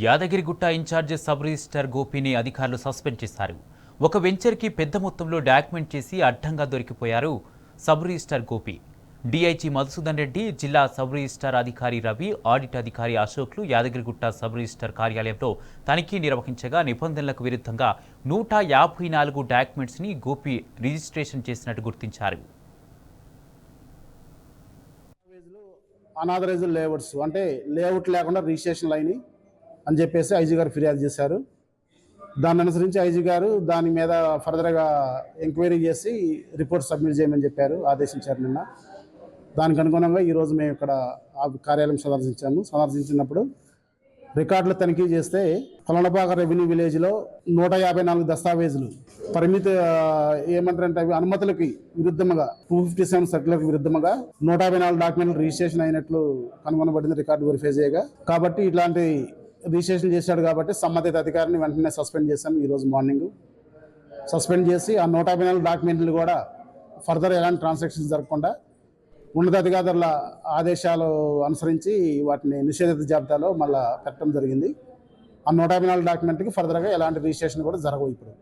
Yadagirigutta incharge sub register గోపిని అధికారులు suspend చేశారు. ఒక వెంచర్కి పెద్ద మొత్తంలో డాక్యుమెంట్ చేసి అడ్డంగా దొరికిపోయారు sub registrar Gopi. DIG Madhusudan Reddy, జిల్లా సబ్ రిజిస్టర్ అధికారి రవి, ఆడిట్ అధికారి అశోక్లు యాదగిరిగుట్ట సబ్ రిజిస్టర్ కార్యాలయంలో తనిఖీ నిర్వహించగా నిబంధనలకు విరుద్ధంగా 154 డాక్యుమెంట్స్ని గోపి రిజిస్ట్రేషన్ చేసినట్టు గుర్తించారు. అనాథరైజ్డ్ లేఅవుట్స్ అంటే లేఅవుట్ లేకుండా రిజిస్ట్రేషన్లు అయినాయి అని చెప్పేసి ఐజీ గారు ఫిర్యాదు చేశారు. దాన్ని అనుసరించి ఐజీ గారు దాని మీద ఫర్దర్గా ఎంక్వైరీ చేసి రిపోర్ట్ సబ్మిట్ చేయమని చెప్పారు, ఆదేశించారు నిన్న. దానికి అనుగుణంగా ఈరోజు మేము ఇక్కడ కార్యాలయం సందర్శించినప్పుడు రికార్డులు తనిఖీ చేస్తే కొలనపాక రెవెన్యూ విలేజ్లో 154 దస్తావేజులు పరిమిత ఏమంటారంటే అవి అనుమతులకి విరుద్ధంగా 257 సర్కులకు విరుద్ధంగా 154 డాక్యుమెంట్లు రిజిస్ట్రేషన్ అయినట్లు కనుగొనబడింది రికార్డు వెరిఫై చేయగా. కాబట్టి ఇట్లాంటి రిజిస్ట్రేషన్ చేశాడు కాబట్టి సంబంధిత అధికారిని వెంటనే సస్పెండ్ చేశాము. ఈరోజు మార్నింగ్ సస్పెండ్ చేసి ఆ 154 డాక్యుమెంట్లు కూడా ఫర్దర్ ఎలాంటి ట్రాన్సాక్షన్స్ జరగకుండా ఉన్నతాధికారుల ఆదేశాలు అనుసరించి వాటిని నిషేధిత జాబితాలో మళ్ళీ పెట్టడం జరిగింది. ఆ 154 డాక్యుమెంట్కి ఫర్దర్గా ఎలాంటి రిజిస్ట్రేషన్ కూడా జరగవు ఇప్పుడు.